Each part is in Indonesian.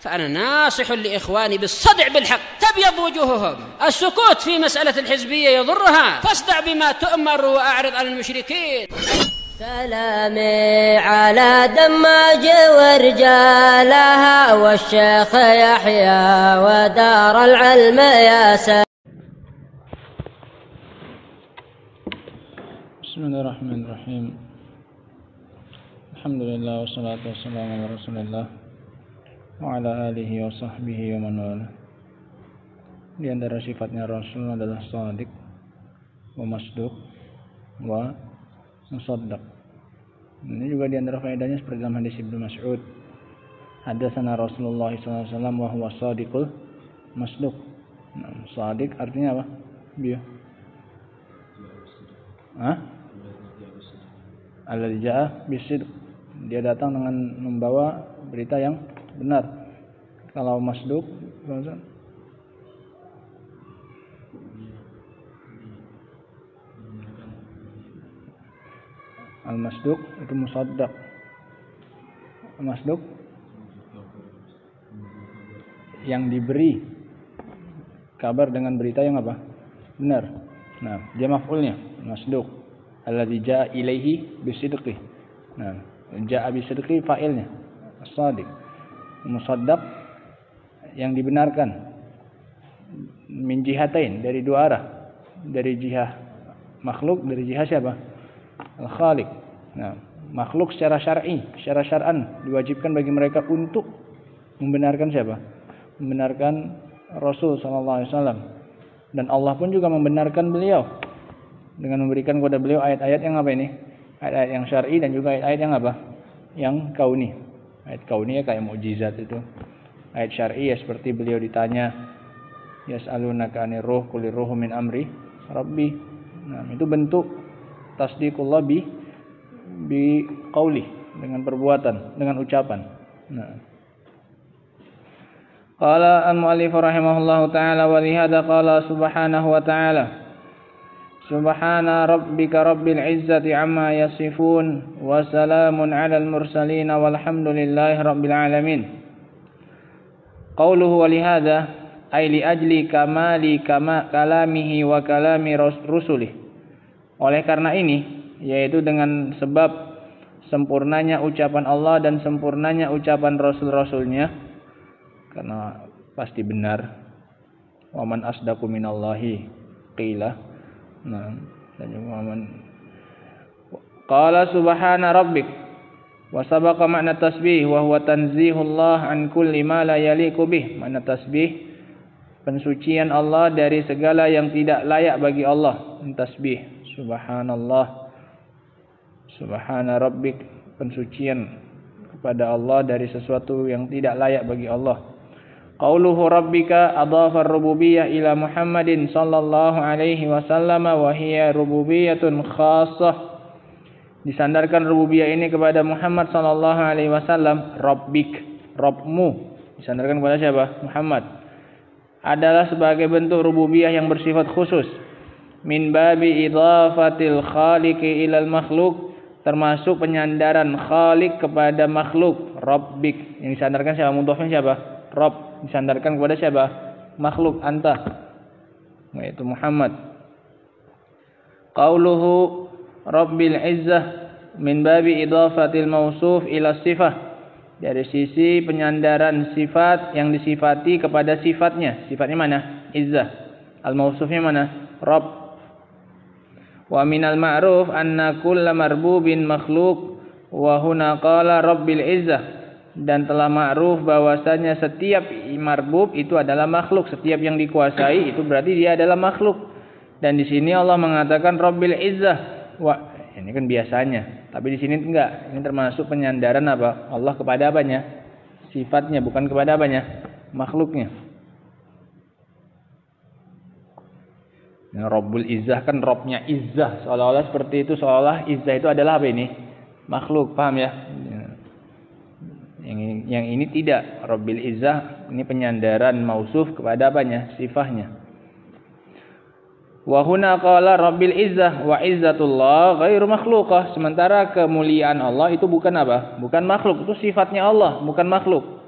فأنا ناصح لإخواني بالصدع بالحق تبيض وجوههم. السكوت في مسألة الحزبية يضرها، فاصدع بما تؤمر وأعرض عن المشركين. سلامي على دماج ورجالها والشيخ يحيى ودار العلم يا سلام. بسم الله الرحمن الرحيم. الحمد لله والصلاة والسلام على رسول الله wa ala alihi wa sahbihi wa man wala. Di antara sifatnya Rasul adalah shadiq wa masduq wa musaddaq. Ini juga di antara faedahnya seperti dalam hadis Ibnu Mas'ud, hadatsana Rasulullah sallallahu alaihi wasallam wa huwa shadiqul masduq. Nah, shadiq artinya apa? Dia. Alladzi jaa bisidq. Dia datang dengan membawa berita yang benar. Kalau masduq, al-masduq itu musaddaq. Masduq yang diberi kabar dengan berita yang apa? Benar. Nah, dia maf'ulnya, masduq. Alladzi jaa ilaihi bisidqi. Nah, jaa bisidqi fa'ilnya, as-shadiq. Musaddaq yang dibenarkan min jihatain, dari dua arah, dari jihah makhluk, dari jihah siapa? Al-Khaliq. Nah, makhluk secara syar'i, secara syar'an diwajibkan bagi mereka untuk membenarkan siapa? Membenarkan Rasul sallallahu alaihi wasallam. Dan Allah pun juga membenarkan beliau dengan memberikan kepada beliau ayat-ayat yang apa ini? Ayat-ayat yang syar'i dan juga ayat-ayat yang apa? Yang kauni. Ayat kauni ya kayak mukjizat itu. Ayat syar'i ya seperti beliau ditanya, yas'alunaka 'anir ruh qul ruhu min amri rabbi. Nah, itu bentuk tasdiqullah bi qauli, dengan perbuatan, dengan ucapan. Nah. Qala al-mu'allif rahimahullahu ta'ala wa li hadza qala subhanahu wa ta'ala Subhana rabbika rabbil izzati amma yasifun wa salamun alal mursalin walhamdulillahi rabbil alamin. Qauluhu wa lihadza ay li ajli kamali kalamihi wa kalami rusulih. Oleh karena ini, yaitu dengan sebab sempurnanya ucapan Allah dan sempurnanya ucapan rasul-rasulnya, karena pasti benar. Wa man asdaqu minallahi qila. Nah, dan juga qala subhana rabbik wa sabaqa makna tasbih wa huwa tanzihullah an kulli ma la yaliqu bih. Makna tasbih pensucian Allah dari segala yang tidak layak bagi Allah. Tasbih subhanallah, subhana rabbik, pensucian kepada Allah dari sesuatu yang tidak layak bagi Allah. Qauluhu rabbika adhafa ar-rububiyyah ila Muhammadin sallallahu alaihi wasallam wa hiya rububiyyatun khassah. Disandarkan rububiyah ini kepada Muhammad sallallahu alaihi wasallam, rabbik, Rabbmu. Disandarkan kepada siapa? Muhammad. Adalah sebagai bentuk rububiyah yang bersifat khusus. Min babi idhafatil khaliqi ilal makhluk, termasuk penyandaran khaliq kepada makhluk, rabbik. Yang disandarkan siapa? Mudhafnya siapa? Rabb. Disandarkan kepada siapa? Makhluk, anta, yaitu Muhammad. Qauluhu rabbil izzah min babi idhafatil mausuf ila sifah, dari sisi penyandaran sifat yang disifati kepada sifatnya. Sifatnya mana? Izzah. Al-mausufnya mana? Rabb. Wa minal ma'ruf anna kulla marbubin makhluk wa huna qala rabbil izzah. Dan telah ma'ruf bahwasanya setiap marbub itu adalah makhluk, setiap yang dikuasai itu berarti dia adalah makhluk. Dan di sini Allah mengatakan Rabbil Izzah. Wah, ini kan biasanya, tapi di sini enggak. Ini termasuk penyandaran apa? Allah kepada apanya? Sifatnya, bukan kepada apanya? Makhluknya. Nah, Rabbul Izzah kan Robnya Izzah, seolah-olah seperti itu, seolah Izzah itu adalah apa ini? Makhluk, paham ya? Yang ini tidak. Rabbil Izzah ini penyandaran mausuf kepada apanya? Sifahnya. Wa huna qala Rabbil Izzah wa izzatullah ghairu makhluqah. Sementara kemuliaan Allah itu bukan apa? Bukan makhluk, itu sifatnya Allah, bukan makhluk.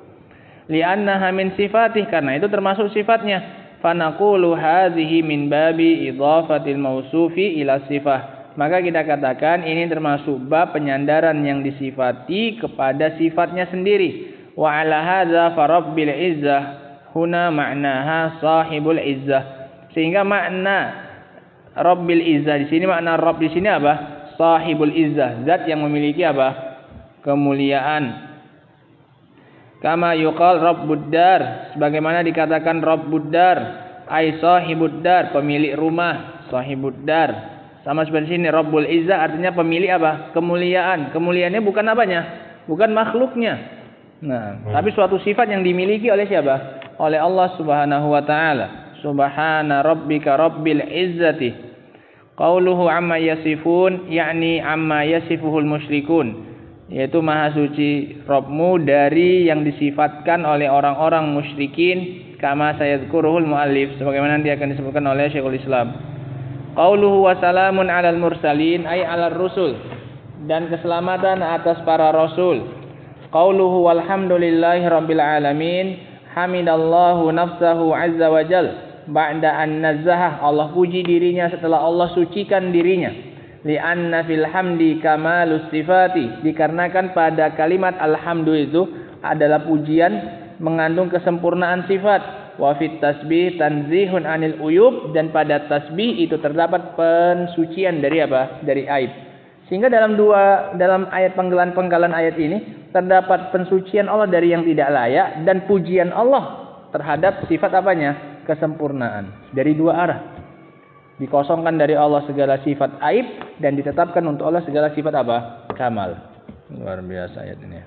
Li'annaha min sifatih, karena itu termasuk sifatnya. Fanaqulu hadhihi min babi idhafatil mausufi ila sifah. Maka kita katakan ini termasuk bab penyandaran yang disifati kepada sifatnya sendiri. Wa ala hadza fa rabbil izzah huna ma'naha sahibul izzah. Sehingga makna rabbil izzah di sini, makna rabb di sini apa? Sahibul izzah, zat yang memiliki apa? Kemuliaan. Kama yuqal rabbud dar, sebagaimana dikatakan rabbud dar, ai sahibud dar, pemilik rumah, sahibud dar. Sama seperti sini rabbul izzah artinya pemilik apa? Kemuliaan. Kemuliaannya bukan apanya? Bukan makhluknya. Nah, tapi suatu sifat yang dimiliki oleh siapa? Oleh Allah Subhanahu wa taala. Subhana rabbika rabbil izzati. Qauluhu amma yasifun, yakni amma yasifuhul musyrikun. Yaitu maha suci Rabbmu dari yang disifatkan oleh orang-orang musyrikin, kama sayadkuruhul muallif, sebagaimana nanti akan disebutkan oleh Syekhul Islam. Qauluhu wa salamun 'alal mursalin, ay 'alar rusul, dan keselamatan atas para rasul. Qauluhu walhamdulillahi rabbil alamin, hamidallahu nafsahu 'azza wa jal, ba'da an nazzahah, Allah puji dirinya setelah Allah sucikan dirinya. Li'anna fil hamdi kamalus sifati, dikarenakan pada kalimat alhamdu itu adalah pujian mengandung kesempurnaan sifat. Wa fit tasbih tanzihun anil uyub, dan pada tasbih itu terdapat pensucian dari apa? Dari aib. Sehingga dalam ayat penggalan ayat ini terdapat pensucian Allah dari yang tidak layak dan pujian Allah terhadap sifat apanya? Kesempurnaan. Dari dua arah. Dikosongkan dari Allah segala sifat aib dan ditetapkan untuk Allah segala sifat apa? Kamal. Luar biasa ayat ini.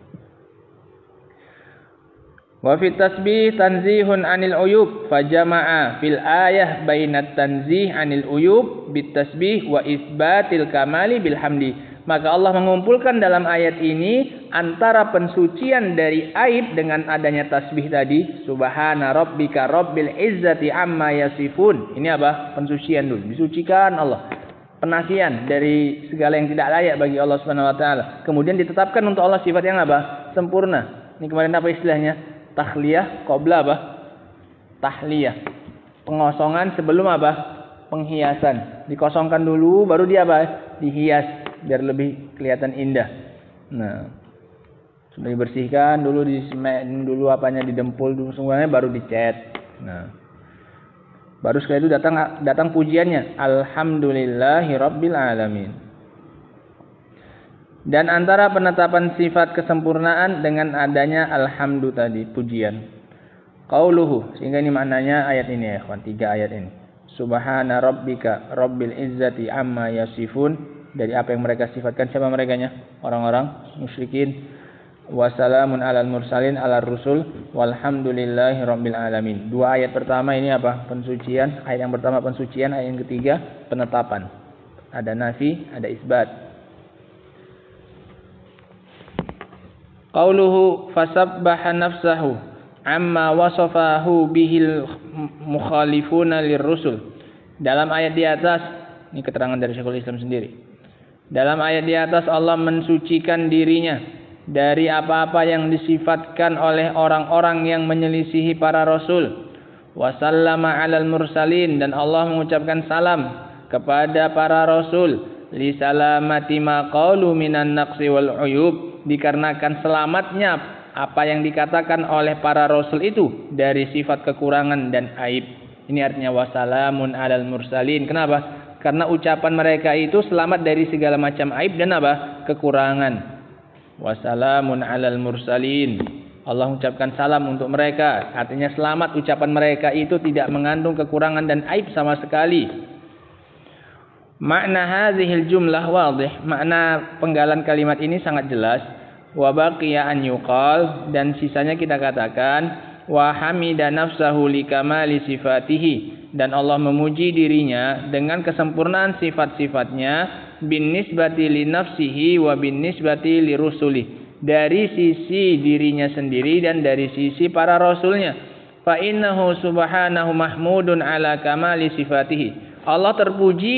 Wa fi tasbih tanzihun 'anil uyub, fajama'a fil ayah bainat tanzih 'anil uyub bit tasbih wa isbatil kamali bil hamdi. Maka Allah mengumpulkan dalam ayat ini antara pensucian dari aib dengan adanya tasbih tadi. Subhana rabbika rabbil izzati amma yasifun. Ini apa? Pensucian dulu. Disucikan Allah. Penasihan dari segala yang tidak layak bagi Allah Subhanahu wa taala. Kemudian ditetapkan untuk Allah sifat yang apa? Sempurna. Ini kemarin apa istilahnya? Takhliyah qabla apa? Tahliyah. Pengosongan sebelum apa? Penghiasan. Dikosongkan dulu baru dia apa? Dihias biar lebih kelihatan indah. Nah, sudah dibersihkan dulu, disemen dulu apanya, didempul dulu semuanya, baru dicat. Nah, baru sekali itu datang pujiannya, alhamdulillahi rabbil alamin. Dan antara penetapan sifat kesempurnaan dengan adanya alhamdu tadi, pujian. Qauluhu, sehingga ini maknanya ayat ini ya ikhwan, 3 ayat ini. Subhana rabbika rabbil izzati amma yasifun, dari apa yang mereka sifatkan, siapa merekanya? Orang-orang musyrikin. Wassalamun alal mursalin alal rusul walhamdulillahi rabbil alamin. 2 ayat pertama ini apa? Pensucian. Ayat yang pertama pensucian, ayat yang ketiga penetapan. Ada nafi, ada isbat. Qauluhu fasabbaha nafsahu amma wasafahu bihil mukhalifuna lirrusul. Dalam ayat di atas, ini keterangan dari Syekhul Islam sendiri. Dalam ayat di atas Allah mensucikan dirinya dari apa-apa yang disifatkan oleh orang-orang yang menyelisihi para rasul. Wasallama 'alal mursalin, dan Allah mengucapkan salam kepada para rasul. Li salamati ma qalu minan naqsi wal uyub, dikarenakan selamatnya apa yang dikatakan oleh para rasul itu dari sifat kekurangan dan aib. Ini artinya wassalamun 'alal mursalin. Kenapa? Karena ucapan mereka itu selamat dari segala macam aib dan apa? Kekurangan. Wassalamun 'alal mursalin. Allah mengucapkan salam untuk mereka. Artinya selamat, ucapan mereka itu tidak mengandung kekurangan dan aib sama sekali. Makna hadhil jumlah wadih. Makna penggalan kalimat ini sangat jelas. Wa baqiya an yuqal, dan sisanya kita katakan wa hamida nafsahu likamali sifatihi, dan Allah memuji dirinya dengan kesempurnaan sifat-sifatnya, bin nisbati li nafsihi wa bin nisbati li rusuli, dari sisi dirinya sendiri dan dari sisi para rasulnya. Fa innahu subhanahu mahmudun ala kamali sifatihi. Allah terpuji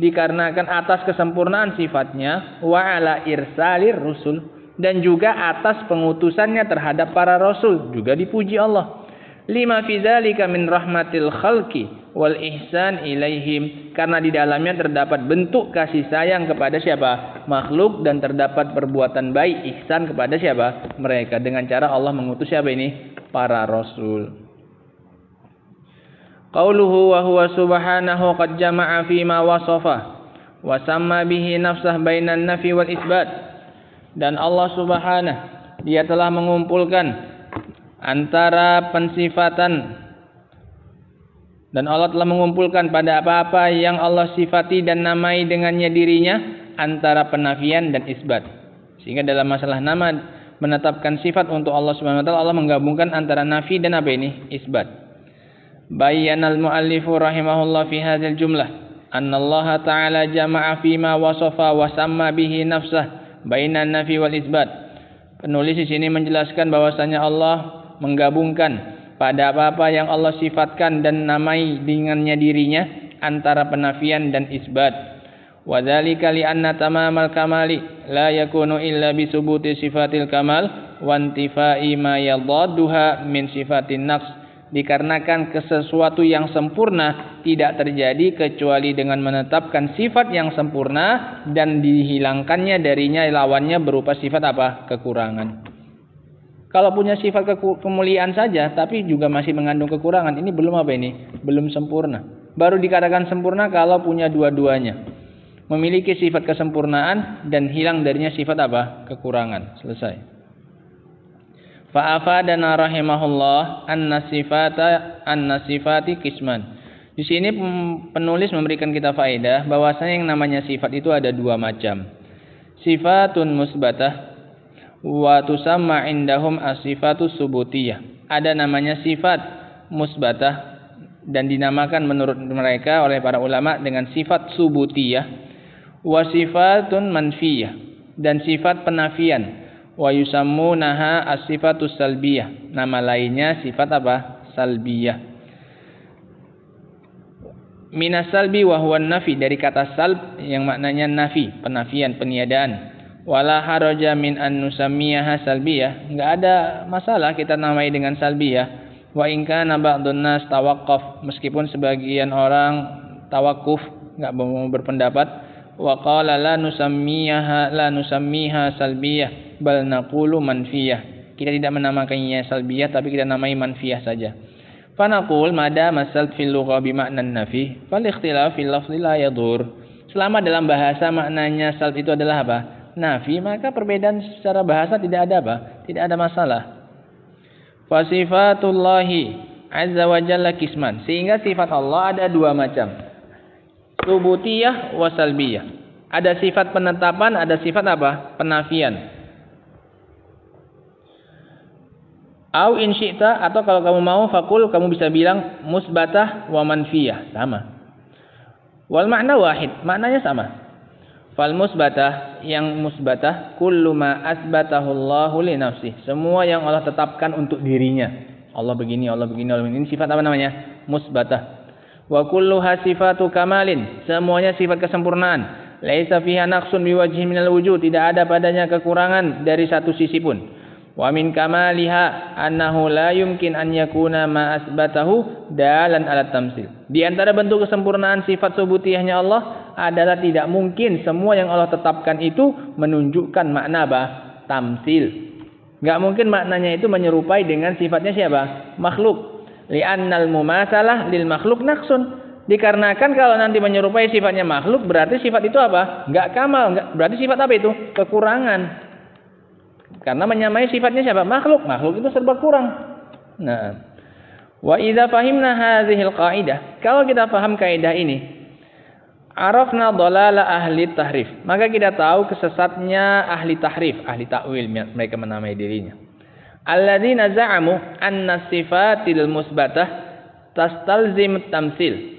dikarenakan atas kesempurnaan sifatnya, wa ala irsalir rusul, dan juga atas pengutusannya terhadap para rasul, juga dipuji Allah. Lima fi dzalika min rahmatil khalqi wal ihsan ilaihim, karena di dalamnya terdapat bentuk kasih sayang kepada siapa? Makhluk, dan terdapat perbuatan baik, ihsan kepada siapa? Mereka, dengan cara Allah mengutus siapa ini? Para rasul. Qauluhu wa huwa subhanahu qad jama'a fi ma wasafa wa samma bihi nafsah bainan nafi wal isbat. Dan Allah Subhanahu, Dia telah mengumpulkan antara pensifatan, dan Allah telah mengumpulkan pada apa-apa yang Allah sifati dan namai dengannya dirinya, antara penafian dan isbat. Sehingga dalam masalah nama menetapkan sifat untuk Allah Subhanahu wa taala, Allah menggabungkan antara nafi dan apa ini? Isbat. Bayyanal muallifu rahimahullah fi hadzal jumlah anna Allah ta'ala jama'a fi ma wasafa wa samma bihi nafsah bainan nafi wal isbat. Penulis di sini menjelaskan bahwasanya Allah menggabungkan pada apa-apa yang Allah sifatkan dan namai dengannya dirinya, antara penafian dan isbat. Wa dzalika li anna tamamal kamali la yakunu illa bi subuti sifatil kamal wa intifai ma yadadduha min sifatin naqs. Dikarenakan sesuatu yang sempurna tidak terjadi kecuali dengan menetapkan sifat yang sempurna dan dihilangkannya darinya lawannya berupa sifat apa? Kekurangan. Kalau punya sifat kemuliaan saja tapi juga masih mengandung kekurangan, ini belum apa ini? Belum sempurna. Baru dikatakan sempurna kalau punya dua-duanya. Memiliki sifat kesempurnaan dan hilang darinya sifat apa? Kekurangan. Selesai. Fa'afadana rahimahullah an-sifati qisman. Di sini penulis memberikan kita faedah bahwasanya yang namanya sifat itu ada dua macam. Sifatun musbatah wa tusamma indahum as-sifatus subutiyah. Ada namanya sifat musbatah dan dinamakan menurut mereka oleh para ulama dengan sifat subutiyah, wa sifatun manfiyah, dan sifat penafian. Wa yusammunaha as-sifatus salbiyah. Nama lainnya sifat apa? Salbiyah. Minas salbi wa huwa nafi, dari kata salb yang maknanya nafi, penafian, peniadaan. Wala haraja min an nusammiyaha salbiyah. Enggak ada masalah kita namai dengan salbiyah. Wa in kana ba'dun nas tawaqqaf, meskipun sebagian orang tawakuf, enggak mau berpendapat. Wa qala la nusammiha salbiyah bal naqulu manfiyah. Kita tidak menamakannya salbiyah tapi kita namai manfiyah saja. Fa naqul mada masal fil lugha bi ma'nan nafi fal ikhtilaf fil lafzi la yadur. Selama dalam bahasa maknanya salb itu adalah apa? Nafi, maka perbedaan secara bahasa tidak ada apa? Tidak ada masalah. Fa sifatullahi azza wa jalla qisman. Sehingga sifat Allah ada dua macam. Subutiyah wa salbiyah. Ada sifat penetapan, ada sifat apa? Penafian. Au in syi'ta, atau kalau kamu mau fakul, kamu bisa bilang musbatah wa manfiyah, sama. Wal makna wahid, maknanya sama. Fal musbatah, yang musbatah kullu ma asbatahu Allahu li nafsih. Semua yang Allah tetapkan untuk dirinya. Allah begini, Allah begini, Allah begini. Ini sifat apa namanya? Musbatah. Wa kulluha sifatu kamalin, semuanya sifat kesempurnaan. Laisa fiha naqsun biwajhin minal wujud, tidak ada padanya kekurangan dari satu sisi pun. Wa min kamaliha annahu la yumkin an yakuna ma asbatahu dalan ala tamsil. Di antara bentuk kesempurnaan sifat subutiyahnya Allah adalah tidak mungkin semua yang Allah tetapkan itu menunjukkan makna apa? Tamsil. Enggak mungkin maknanya itu menyerupai dengan sifatnya siapa? Makhluk. Li'annal mumatsalah lil makhluk naqsun. Dikarenakan kalau nanti menyerupai sifatnya makhluk, berarti sifat itu apa? Enggak kamal, berarti sifat apa itu? Kekurangan. Karena menyamai sifatnya siapa? Makhluk. Makhluk itu serba kurang. Nah, wa idza fahimna hadhil qaidah, kalau kita paham kaidah ini, arafna dhalala ahli tahrif, maka kita tahu kesesatnya ahli tahrif, ahli takwil, mereka menamai dirinya. Alladzina za'amu anna sifatil musbatah tastalzim tamsil.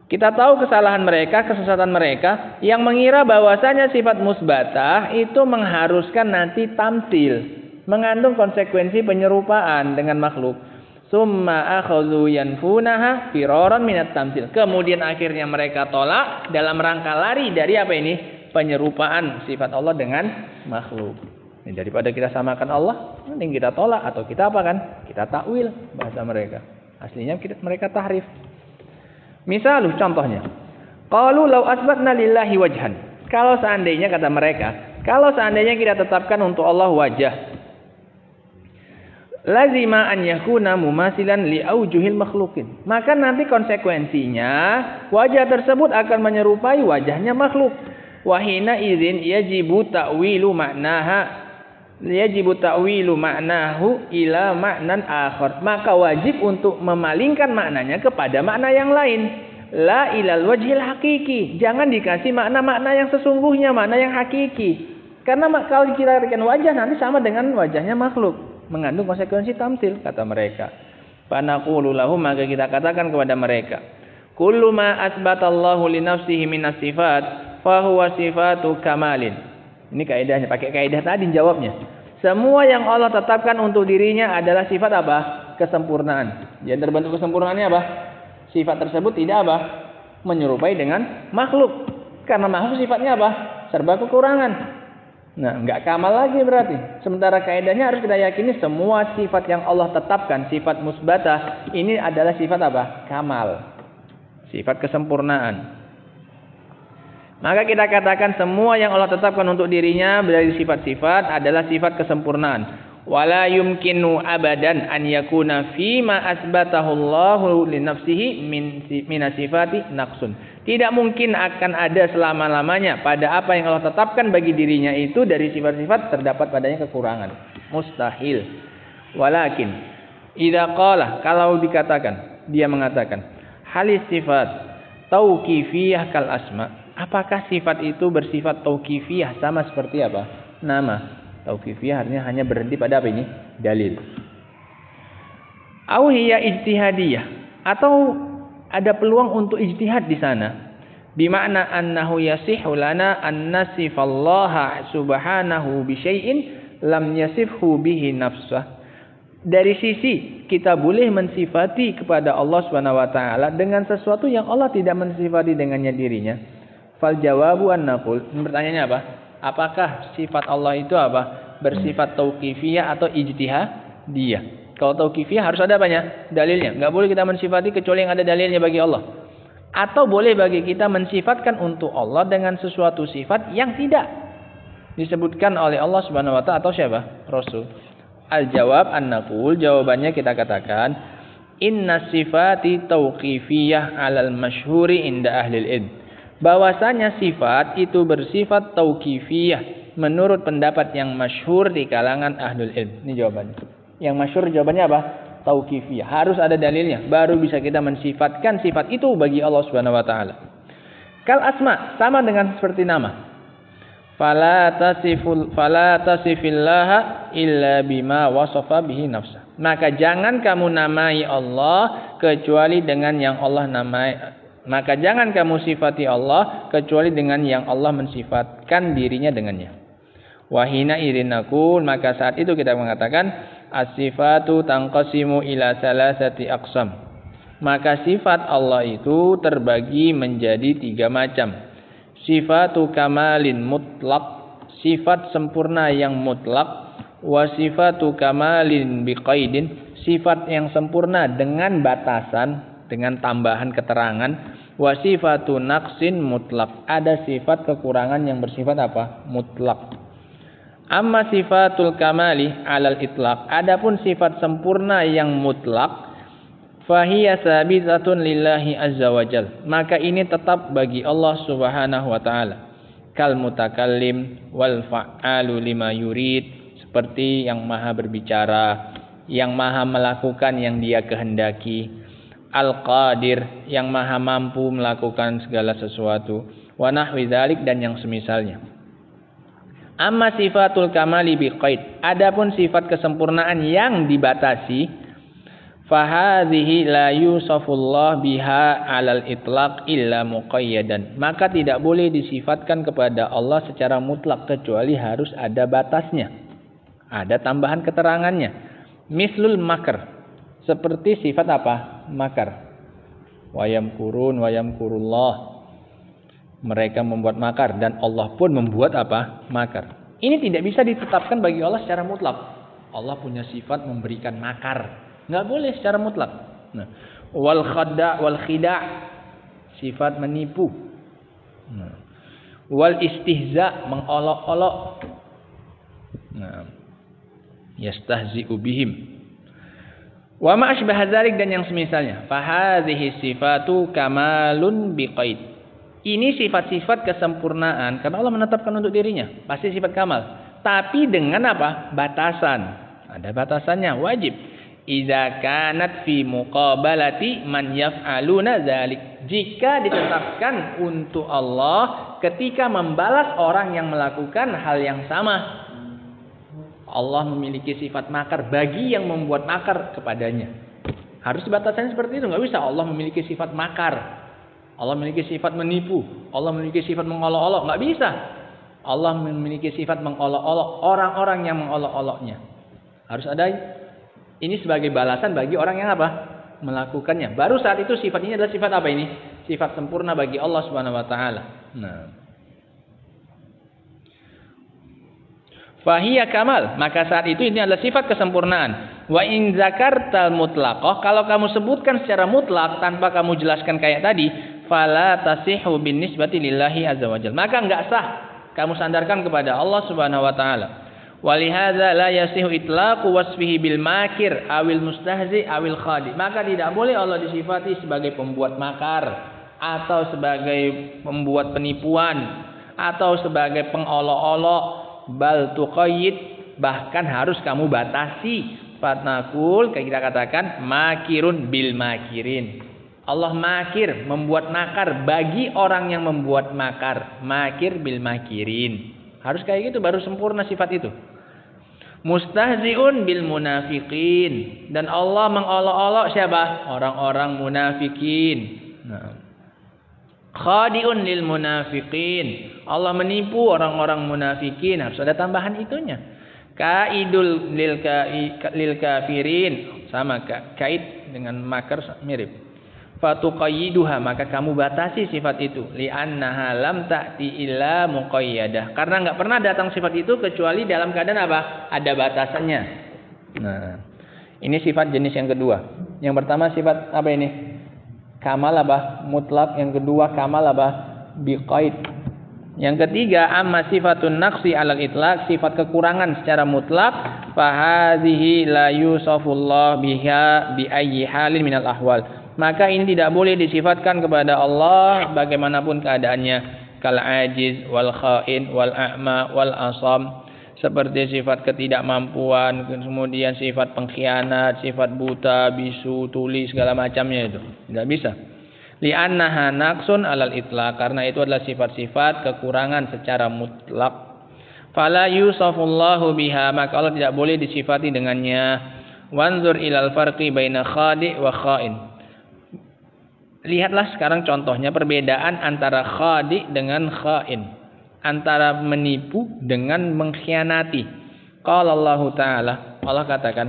Kita tahu kesalahan mereka, kesesatan mereka yang mengira bahwasanya sifat musbatah itu mengharuskan nanti tamsil, mengandung konsekuensi penyerupaan dengan makhluk. Summa akhadhu yanfunaha firaran minat tamsil. Kemudian akhirnya mereka tolak dalam rangka lari dari apa ini? Penyerupaan sifat Allah dengan makhluk. Daripada kita samakan Allah, mending kita tolak atau kita apa kan? Kita takwil bahasa mereka. Aslinya mereka tahrif. Misal contohnya, qalu law asbatna lillahi wajhan. Kalau seandainya kata mereka, kalau seandainya kita tetapkan untuk Allah wajah, lazima an yakuna mumasilan li aujuhil makhluqin. Maka nanti konsekuensinya wajah tersebut akan menyerupai wajahnya makhluk. Wahina idzin yajibu ta'wilu ma'nahu ila ma'nan akhar. Maka wajib untuk memalingkan maknanya kepada makna yang lain. La ilal wajhil hakiki. Jangan dikasih makna-makna yang sesungguhnya, makna yang hakiki. Karena kalau kita artikan wajah nanti sama dengan wajahnya makhluk, mengandung konsekuensi tamtsil kata mereka. Fanaqulu lahum, maka kita katakan kepada mereka, kullu ma asbatallahu li nafsihi minas sifat fa huwa sifatu kamalin. Ini kaidahnya, pakai kaidah tadi jawabnya. Semua yang Allah tetapkan untuk dirinya adalah sifat apa? Kesempurnaan. Yang terbentuk kesempurnaannya apa? Sifat tersebut tidak apa? Menyerupai dengan makhluk. Karena makhluk sifatnya apa? Serba kekurangan. Nah, enggak kamal lagi berarti. Sementara kaidahnya harus kita yakini semua sifat yang Allah tetapkan, sifat musbatah, ini adalah sifat apa? Kamal. Sifat kesempurnaan. Maka kita katakan semua yang Allah tetapkan untuk dirinya dari sifat-sifat adalah sifat kesempurnaan. Wala yumkinu abadan an yakuna fima asbatahu Allahu li nafsihi min sifati naqsun. Tidak mungkin akan ada selama-lamanya pada apa yang Allah tetapkan bagi dirinya itu dari sifat-sifat terdapat padanya kekurangan. Mustahil. Walakin idza qala, kalau dikatakan, dia mengatakan, halis sifat tauqifiyah kal asma. Apakah sifat itu bersifat tauqifiyah sama seperti apa? Nama. Tauqifiyah artinya hanya berhenti pada apa ini? Dalil. Au hiya ijtihadiyah, atau ada peluang untuk ijtihad di sana. Bimakna annahu yasihhu lana an nasifallaha subhanahu bi syai'in lam yasifhu bihi nafsah. Dari sisi kita boleh mensifati kepada Allah Subhanahu wa taala dengan sesuatu yang Allah tidak mensifati dengannya dirinya. Fal jawabu an naqul. Pertanyaannya apa? Apakah sifat Allah itu apa? Bersifat tauqifiyah atau ijtihadiyah? Kalau tauqifiyah harus ada banyak dalilnya. Enggak boleh kita mensifati kecuali yang ada dalilnya bagi Allah. Atau boleh bagi kita mensifatkan untuk Allah dengan sesuatu sifat yang tidak disebutkan oleh Allah Subhanahu wa taala atau siapa? Rasul. Al-jawab an-naqul, jawabannya kita katakan inna sifati tauqifiyah 'alal masyhuri inda ahlil ilm. Bahwasanya sifat itu bersifat tauqifiyah menurut pendapat yang masyhur di kalangan ahlul ilm. Ini jawabannya. Yang masyhur jawabannya apa? Tauqifiyah. Harus ada dalilnya baru bisa kita mensifatkan sifat itu bagi Allah Subhanahu wa taala. Kal asma, sama dengan seperti nama. Fala tasifillaha illa bima wasafa bihi nafsa. Maka jangan kamu namai Allah kecuali dengan yang Allah namai. Maka jangan kamu sifati Allah kecuali dengan yang Allah mensifatkan dirinya dengannya. Wahina irinakul, maka saat itu kita mengatakan as-sifatu tanqasimu ila salasati aqsam. Maka sifat Allah itu terbagi menjadi 3 macam. Sifatu kamalin mutlak, sifat sempurna yang mutlak. Wa sifatu kamalin biqaidin, sifat yang sempurna dengan batasan, dengan tambahan keterangan. Wa sifatu naqsin mutlak, ada sifat kekurangan yang bersifat apa? Mutlak. Amma sifatul kamali alal itlaq, adapun sifat sempurna yang mutlak, fahiya sabitatun lillahi azza wajal, maka ini tetap bagi Allah Subhanahu wa taala. Kal mutakallim wal fa'alu lima yurid, seperti yang maha berbicara, yang maha melakukan yang dia kehendaki. Al-Qadir, yang maha mampu melakukan segala sesuatu. Wa nahwi dzalik, dan yang semisalnya. Amma sifatul kamali biqaid, adapun sifat kesempurnaan yang dibatasi, fahadhihi la yusafullah biha 'alal itlaq illa muqayyadan, maka tidak boleh disifatkan kepada Allah secara mutlak kecuali harus ada batasnya, ada tambahan keterangannya. Mislul makr, seperti sifat apa? Makar. Wayam kurun, wayam kurullah. Mereka membuat makar dan Allah pun membuat apa? Makar. Ini tidak bisa ditetapkan bagi Allah secara mutlak. Allah punya sifat memberikan makar. Nggak boleh secara mutlak. Nah, wal khida' sifat menipu. Nah, wal istihza mengolok-olok. Nah, yastahzi'u bihim. Wa ma asbaha dzalik dan yang semisalnya. Fa hadhihi sifatu kamalun biqaid. Ini sifat-sifat kesempurnaan karena Allah menetapkan untuk dirinya, pasti sifat kamal. Tapi dengan apa? Batasan. Ada batasannya, wajib. Idza kanat fi muqabalati man yaf'aluna dzalik. Jika ditetapkan untuk Allah ketika membalas orang yang melakukan hal yang sama. Allah memiliki sifat makar bagi yang membuat makar kepadanya. Harus batasannya seperti itu, nggak bisa Allah memiliki sifat makar. Allah memiliki sifat menipu, Allah memiliki sifat mengolok-olok, nggak bisa. Allah memiliki sifat mengolok-olok orang-orang yang mengolok-oloknya. Harus ada ini sebagai balasan bagi orang yang apa? Melakukannya. Baru saat itu sifat ini adalah sifat apa ini? Sifat sempurna bagi Allah Subhanahu wa taala. Nah. Fahiyya kamal, maka saat itu ini adalah sifat kesempurnaan. Wa in zakartal mutlaqah, kalau kamu sebutkan secara mutlak tanpa kamu jelaskan kayak tadi, fala tasihu bin nisbati lillahi azza wajalla. Maka enggak sah kamu sandarkan kepada Allah Subhanahu wa taala. Walihadza la yasihu itlaqu wasfihi bil makir awil mustahzi awil khadi. Maka tidak boleh Allah disifati sebagai pembuat makar atau sebagai pembuat penipuan atau sebagai pengolok-olok. Bal tuqayyid, bahkan harus kamu batasi. Fatnaqul, kayak kita katakan makirun bil makirin. Allah makir, membuat makar bagi orang yang membuat makar. Makir bil makirin. Harus kayak gitu baru sempurna sifat itu. Mustahzi'un bil munafiqin, dan Allah mengolok-olok siapa? Orang-orang munafikin. Nah. Khadi'un lil munafiqin, Allah menipu orang-orang munafikin. Harus ada tambahan itunya. Kaidul lil kafirin, sama kait dengan makar mirip. Fatuqayyiduha, maka kamu batasi sifat itu. Li'annaha lam ta'ti illa muqayyadah, karena enggak pernah datang sifat itu kecuali dalam keadaan apa? Ada batasannya. Nah, ini sifat jenis yang kedua. Yang pertama sifat apa ini? Kamal apa? Mutlak. Yang kedua kamal apa? Biqaid. Yang ketiga amma sifatun naqsi alal itlaq, sifat kekurangan secara mutlak. Fahadhihi la yusafullah biha bi ayyi halin minal ahwal. Maka ini tidak boleh disifatkan kepada Allah bagaimanapun keadaannya. Kal ajiz wal khain wal a'ma wal asam, seperti sifat ketidakmampuan, kemudian sifat pengkhianat, sifat buta, bisu, tuli, segala macamnya itu. Tidak bisa. Li'annaha naqsun alal itlaq, karena itu adalah sifat-sifat kekurangan secara mutlak. Fala yusafullahu biha, maka Allah tidak boleh disifati dengannya. Wanzur ilal farqi baina khadi' wa khain. Lihatlah sekarang contohnya perbedaan antara khadi' dengan khain. Antara menipu dengan mengkhianati. Qala Allah Ta'ala, Allah katakan,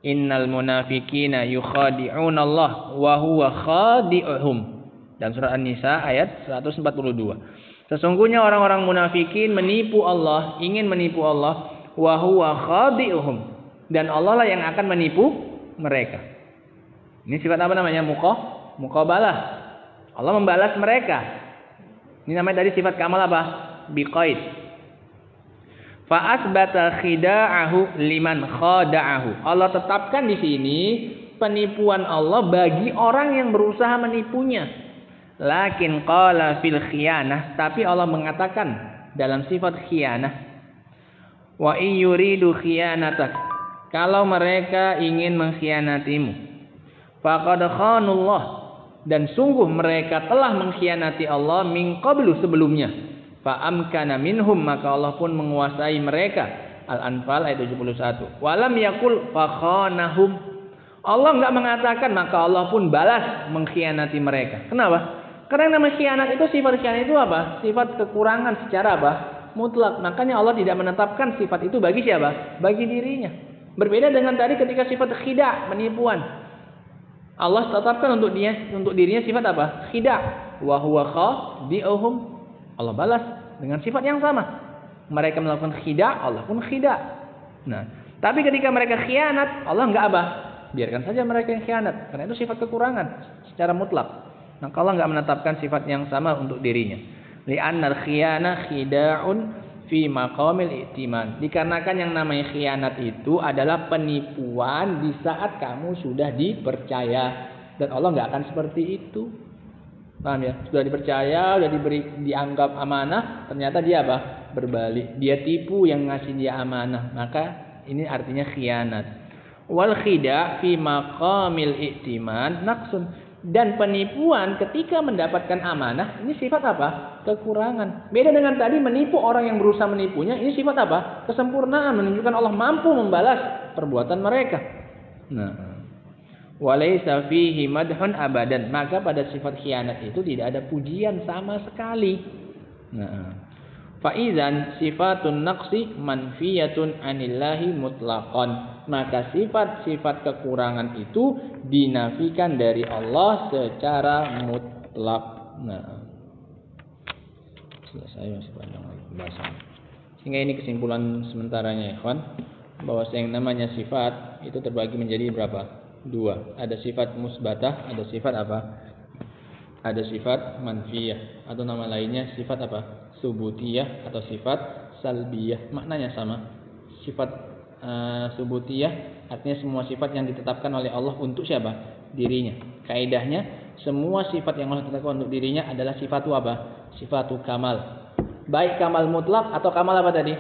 innal munafiqina yukhadi'una Allah wa huwa khadi'uhum. Dan surah An-Nisa ayat 142. Sesungguhnya orang-orang munafikin menipu Allah, ingin menipu Allah, wa huwa khadi'uhum, dan Allah lah yang akan menipu mereka. Ini sifat apa namanya? Muqabalah. Allah membalas mereka. Ini namanya dari sifat kamal apa? Biqaid. Fa asbata khida'ahu liman khada'ahu. Allah tetapkan di sini penipuan Allah bagi orang yang berusaha menipunya. Lakin qala fil khiyanah, tapi Allah mengatakan dalam sifat khiyanah, wa in yuridu khiyanatak, kalau mereka ingin mengkhianatimu, faqad khanullah, dan sungguh mereka telah mengkhianati Allah min qablu, sebelumnya. Fa'amkana minhum, maka Allah pun menguasai mereka. Al-Anfal ayat 71. Walam yakul fakhanahum, Allah enggak mengatakan maka Allah pun balas mengkhianati mereka. Kenapa? Karena yang namanya khianat itu, sifat khianat itu apa? Sifat kekurangan secara apa? Mutlak. Makanya Allah tidak menetapkan sifat itu bagi siapa? Bagi dirinya. Berbeda dengan tadi ketika sifat khida', penipuan. Allah tetapkan untuk dirinya sifat apa? Khida'. Wa huwa khadi'uhum. Allah balas dengan sifat yang sama. Mereka melakukan khida, Allah pun khida. Nah, tapi ketika mereka khianat, Allah enggak abah. Biarkan saja mereka yang khianat, karena itu sifat kekurangan secara mutlak. Nah, Allah enggak menetapkan sifat yang sama untuk dirinya. Li'annal khiyana khida'un fi maqamil i'timan. Dikarenakan yang namanya khianat itu adalah penipuan di saat kamu sudah dipercaya. Dan Allah nggak akan seperti itu. Paham ya? Sudah dipercaya, sudah dianggap amanah, ternyata dia apa? Berbalik. Dia tipu yang ngasih dia amanah. Maka ini artinya khianat. Wal khida' fi maqamil i'timan naqsun. Dan penipuan ketika mendapatkan amanah, ini sifat apa? Kekurangan. Beda dengan tadi menipu orang yang berusaha menipunya, ini sifat apa? Kesempurnaan, menunjukkan Allah mampu membalas perbuatan mereka. Nah, walaysa fihi madhun abadan. Maka pada sifat khianat itu tidak ada pujian sama sekali. Nah, faizan sifatun naqsi manfiyatun anillahi mutlaqan. Maka sifat-sifat kekurangan itu dinafikan dari Allah secara mutlak. Nah, selesai, masih panjang lagi pembahasan. Sehingga ini kesimpulan sementaranya, ikhwan, bahwa yang namanya sifat itu terbagi menjadi berapa? 2. Ada sifat musbatah, ada sifat apa? Ada sifat manfiyah, atau nama lainnya sifat apa? Subutiyah atau sifat salbiyah. Maknanya sama. Sifat subutiyah artinya semua sifat yang ditetapkan oleh Allah untuk siapa? Dirinya. Kaidahnya semua sifat yang Allah tetapkan untuk dirinya adalah sifatu apa? Sifatu kamal. Baik kamal mutlak atau kamal apa tadi?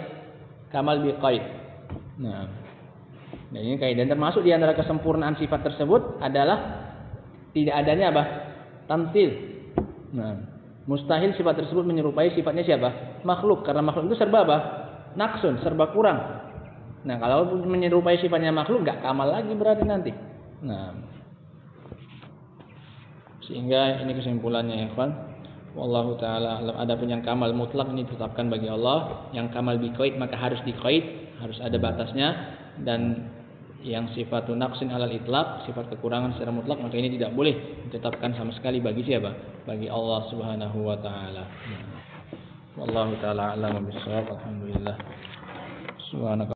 Kamal biqaid. Nah, ini kaidah. Termasuk di antara kesempurnaan sifat tersebut adalah tidak adanya apa? Tamtsil. Nah, mustahil sifat tersebut menyerupai sifatnya siapa? Makhluk. Karena makhluk itu serba apa? Naqsun, serba kurang. Nah, kalau menyerupai sifatnya makhluk nggak kamal lagi berarti nanti. Nah, sehingga ini kesimpulannya ya, kawan. Wallahu taala alam. Adapun yang kamal mutlak ini ditetapkan bagi Allah, yang kamal biqaid maka harus diqaid, harus ada batasnya, dan yang sifatu naqsin alal itlaq, sifat kekurangan secara mutlak, maka ini tidak boleh ditetapkan sama sekali bagi siapa? Bagi Allah Subhanahu wa taala. Wallahu taala alam bisawab. Alhamdulillah. Subhanaka